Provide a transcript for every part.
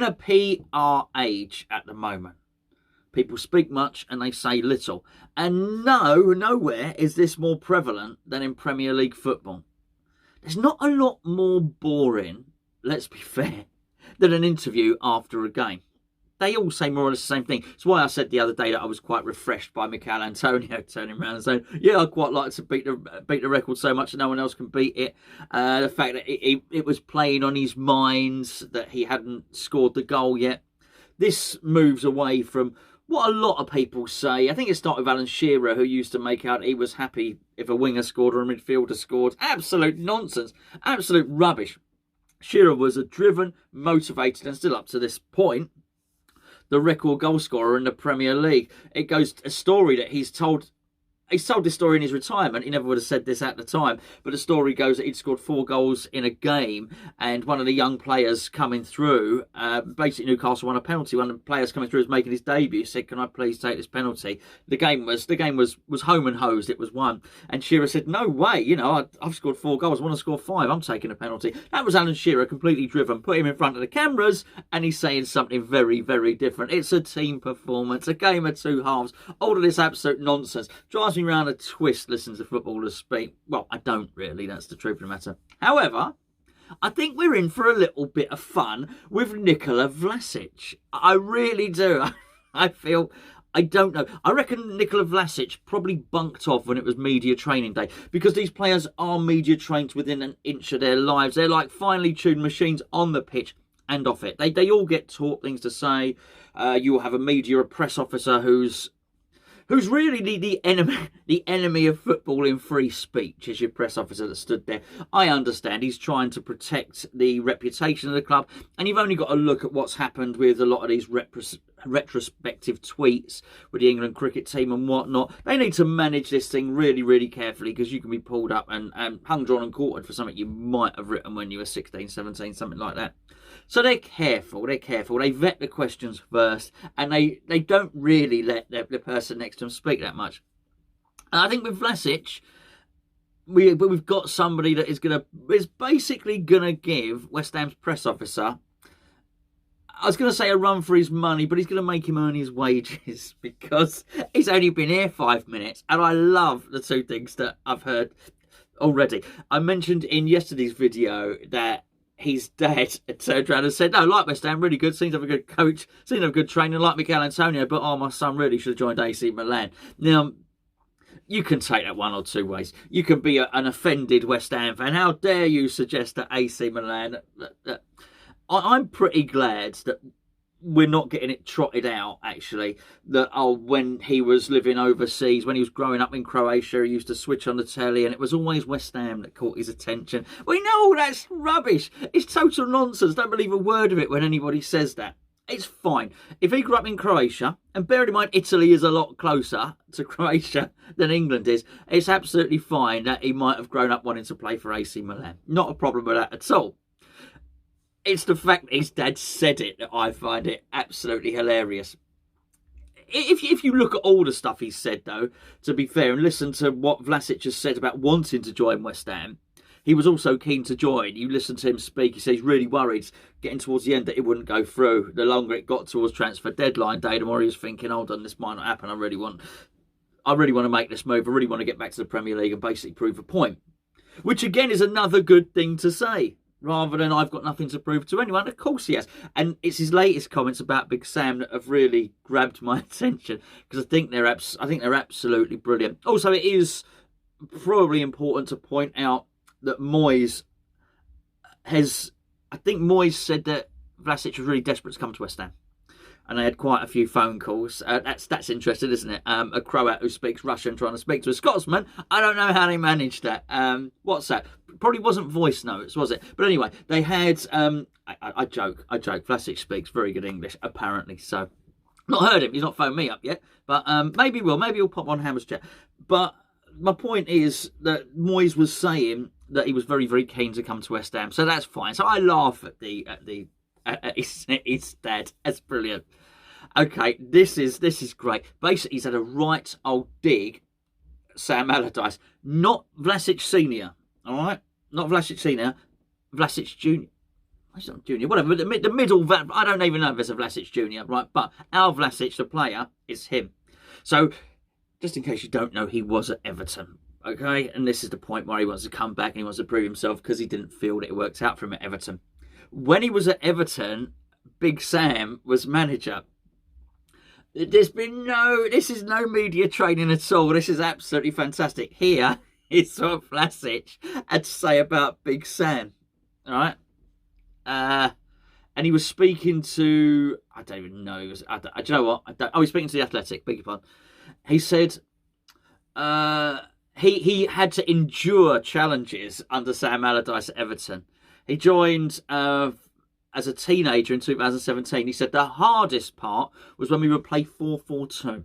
a PR age at the moment. People speak much and they say little. And nowhere is this more prevalent than in Premier League football. There's not a lot more boring, let's be fair, than an interview after a game. They all say more or less the same thing. It's why I said the other day that I was quite refreshed by Mikel Antonio turning around and saying, yeah, I'd quite like to beat the record so much that no one else can beat it. The fact that it was playing on his mind that he hadn't scored the goal yet. This moves away from what a lot of people say. I think it started with Alan Shearer, who used to make out he was happy if a winger scored or a midfielder scored. Absolute nonsense. Absolute rubbish. Shearer was a driven, motivated, and still up to this point, the record goal scorer in the Premier League. It goes a story that he's told this story in his retirement. He never would have said this at the time, but the story goes that he'd scored 4 goals in a game, and one of the young players coming through, basically Newcastle won a penalty. One of the players coming through was making his debut, said, "Can I please take this penalty?" The game was home and hosed. It was won, and Shearer said, "No way! You know, I've scored 4 goals. I want to score 5. I'm taking a penalty." That was Alan Shearer, completely driven. Put him in front of the cameras, and he's saying something very, very different. It's a team performance, a game of 2 halves. All of this absolute nonsense drives me round a twist. Listen to footballers speak. Well, I don't really. That's the truth of the matter. However, I think we're in for a little bit of fun with Nikola Vlasic. I really do. I don't know. I reckon Nikola Vlasic probably bunked off when it was media training day, because these players are media trained within an inch of their lives. They're like finely tuned machines on the pitch and off it. They all get taught things to say. You will have a press officer who's really the enemy of football in free speech, is your press officer that stood there. I understand he's trying to protect the reputation of the club, and you've only got to look at what's happened with a lot of these retrospective tweets with the England cricket team and whatnot. They need to manage this thing really, really carefully, because you can be pulled up and hung, drawn and quartered for something you might have written when you were 16, 17, something like that. So they're careful. They vet the questions first, and they don't really let the person next to them speak that much. And I think with Vlasic, we've got somebody that is basically gonna give West Ham's press officer, I was going to say, a run for his money, but he's going to make him earn his wages, because he's only been here 5 minutes, and I love the 2 things that I've heard already. I mentioned in yesterday's video that his dad had turned around and said, "No, like West Ham, really good, seems to have a good coach, seems to have a good trainer, like Mikel Antonio, but my son really should have joined AC Milan." Now, you can take that one or 2 ways. You can be an offended West Ham fan. How dare you suggest that AC Milan... I'm pretty glad that we're not getting it trotted out, actually, that when he was living overseas, when he was growing up in Croatia, he used to switch on the telly and it was always West Ham that caught his attention. We know that's rubbish. It's total nonsense. Don't believe a word of it when anybody says that. It's fine. If he grew up in Croatia, and bear in mind Italy is a lot closer to Croatia than England is, it's absolutely fine that he might have grown up wanting to play for AC Milan. Not a problem with that at all. It's the fact that his dad said it that I find it absolutely hilarious. If you look at all the stuff he's said, though, to be fair, and listen to what Vlasic has said about wanting to join West Ham, he was also keen to join. You listen to him speak, he says he's really worried getting towards the end that it wouldn't go through. The longer it got towards transfer deadline day, the more he was thinking, hold on, this might not happen. I really want to make this move. I really want to get back to the Premier League and basically prove a point. Which, again, is another good thing to say, rather than I've got nothing to prove to anyone. Of course he has. And it's his latest comments about Big Sam that have really grabbed my attention, because I think they're absolutely brilliant. Also, it is probably important to point out that Moyes said that Vlasic was really desperate to come to West Ham. And they had quite a few phone calls. That's interesting, isn't it? A Croat who speaks Russian trying to speak to a Scotsman. I don't know how they managed that. What's that? Probably wasn't voice notes, was it? But anyway, they had... I joke. Vlasic speaks very good English, apparently. So, not heard him. He's not phoned me up yet. But maybe he will. Maybe he'll pop on Hammer's chat. But my point is that Moyes was saying that he was very, very keen to come to West Ham. So that's fine. So I laugh at his dad. That's brilliant. Okay, this is great. Basically, he's had a right old dig at Sam Allardyce. Not Vlasic Senior, all right? Not Vlasic Senior, Vlasic Junior. he's not junior, whatever, but the middle, I don't even know if there's a Vlasic junior, right? But our Vlasic, the player, is him. So, just in case you don't know, he was at Everton, okay? And this is the point where he wants to come back and he wants to prove himself because he didn't feel that it worked out for him at Everton. When he was at Everton, Big Sam was manager. This is no media training at all. This is absolutely fantastic. Here is what Vlasic had to say about Big Sam, all right? And he was speaking to, I don't even know, do you know what? He was speaking to The Athletic, beg your pardon. He said he had to endure challenges under Sam Allardyce at Everton. He joined as a teenager in 2017. He said the hardest part was when we would play 4-4-2.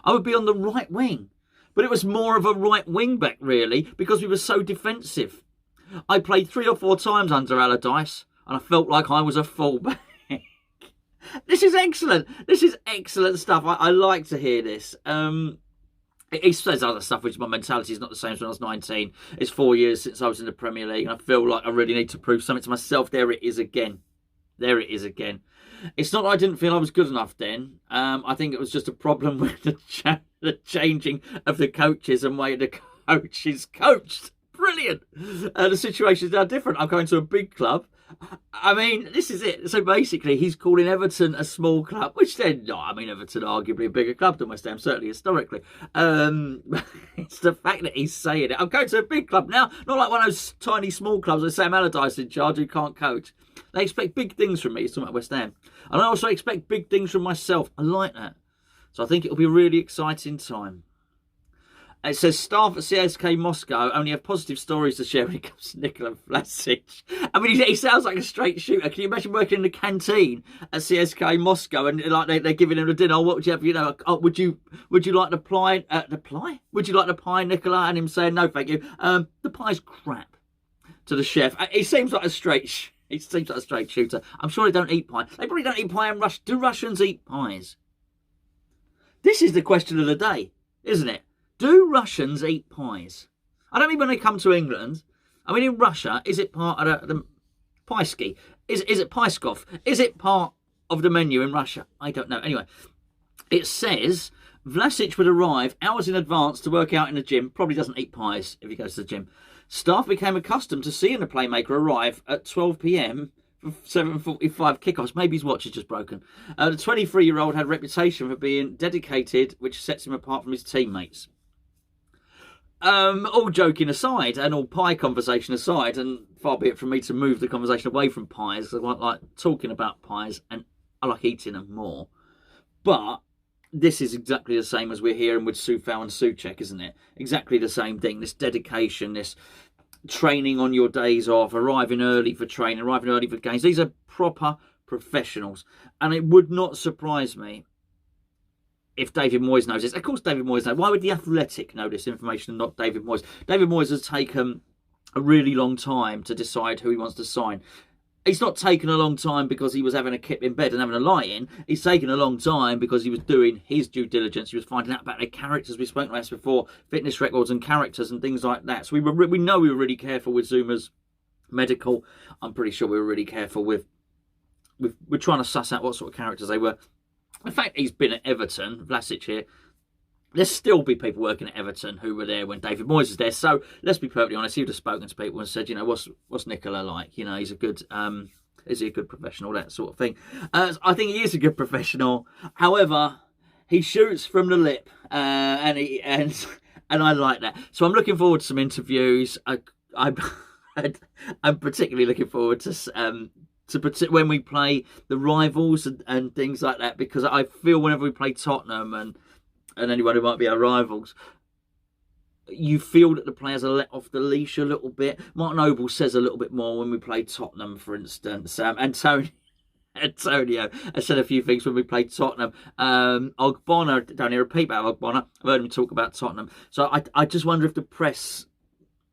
I would be on the right wing, but it was more of a right wing back, really, because we were so defensive. I played 3 or 4 times under Allardyce, and I felt like I was a fullback. This is excellent. This is excellent stuff. I like to hear this. He says other stuff, which my mentality is not the same as when I was 19. It's 4 years since I was in the Premier League, and I feel like I really need to prove something to myself. There it is again. There it is again. It's not that I didn't feel I was good enough then. I think it was just a problem with the changing of the coaches and way the coaches coached. Brilliant. The situation is now different. I'm going to a big club. I mean, this is it. So basically, he's calling Everton a small club, which they're not. I mean, Everton are arguably a bigger club than West Ham, certainly historically. It's the fact that he's saying it. I'm going to a big club now, not like one of those tiny small clubs with Sam Allardyce in charge who can't coach. They expect big things from me. He's talking about West Ham. And I also expect big things from myself. I like that. So I think it'll be a really exciting time. It says staff at CSK Moscow only have positive stories to share when it comes to Nikola Vlasic. I mean, he sounds like a straight shooter. Can you imagine working in the canteen at CSK Moscow and like they're giving him a dinner? Oh, what would you have? You know, oh, would you like the pie? Would you like the pie, Nikola? And him saying no, thank you. The pie's crap. To the chef, he seems like a straight. He seems like a straight shooter. I'm sure they don't eat pie. They probably don't eat pie in Russia. Do Russians eat pies? This is the question of the day, isn't it? Do Russians eat pies? I don't mean when they come to England. I mean in Russia, is it part of the pie-ski? Is it Paiskov? Is it part of the menu in Russia? I don't know. Anyway, it says Vlasic would arrive hours in advance to work out in the gym. Probably doesn't eat pies if he goes to the gym. Staff became accustomed to seeing the playmaker arrive at 12 p.m. for 7:45 kickoffs. Maybe his watch is just broken. The 23-year-old had a reputation for being dedicated, which sets him apart from his teammates. All joking aside and all pie conversation aside, and far be it from me to move the conversation away from pies. I quite like talking about pies and I like eating them more. But this is exactly the same as we're hearing with Sufal and Souček, isn't it? Exactly the same thing. This dedication, this training on your days off, arriving early for training, arriving early for games. These are proper professionals. And it would not surprise me if David Moyes knows this. Of course David Moyes knows. Why would The Athletic know this information and not David Moyes? David Moyes has taken a really long time to decide who he wants to sign. He's not taken a long time because he was having a kip in bed and having a lie-in. He's taken a long time because he was doing his due diligence. He was finding out about their characters. We spoke about this before, fitness records and characters and things like that. So we know we were really careful with Zuma's medical. I'm pretty sure we were really careful with we're trying to suss out what sort of characters they were. In fact, he's been at Everton, Vlasic here. There's still be people working at Everton who were there when David Moyes was there. So let's be perfectly honest. He would have spoken to people and said, you know, what's Nikola like? You know, he's a good, is he a good professional? That sort of thing. I think he is a good professional. However, he shoots from the lip, and I like that. So I'm looking forward to some interviews. I'm particularly looking forward to when we play the rivals and things like that, because I feel whenever we play Tottenham and anyone who might be our rivals, you feel that the players are let off the leash a little bit. Martin Noble says a little bit more when we play Tottenham, for instance. Antonio has said a few things when we played Tottenham. Ogbonna, don't hear a peep about Ogbonna. I've heard him talk about Tottenham. So I just wonder if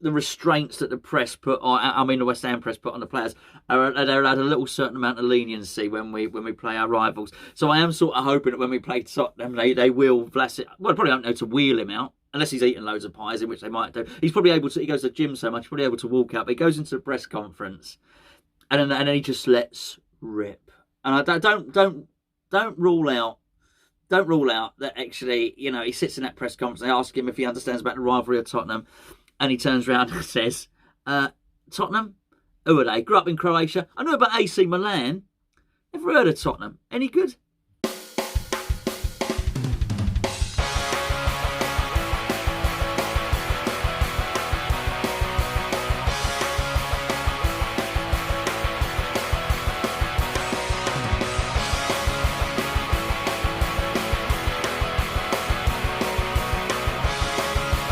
the restraints that the press put on, I mean the West Ham press put on the players, they're allowed a little certain amount of leniency when we play our rivals. So I am sort of hoping that when we play Tottenham, they will Vlasic. Well, probably don't know to wheel him out unless he's eating loads of pies, in which they might do. He's probably able to. He goes to the gym so much, he's probably able to walk out. But he goes into the press conference, and then he just lets rip. And I don't rule out. Don't rule out that actually, you know, he sits in that press conference. They ask him if he understands about the rivalry of Tottenham, and he turns around and says, "Tottenham, who are they? Grew up in Croatia. I know about AC Milan. Never heard of Tottenham. Any good?"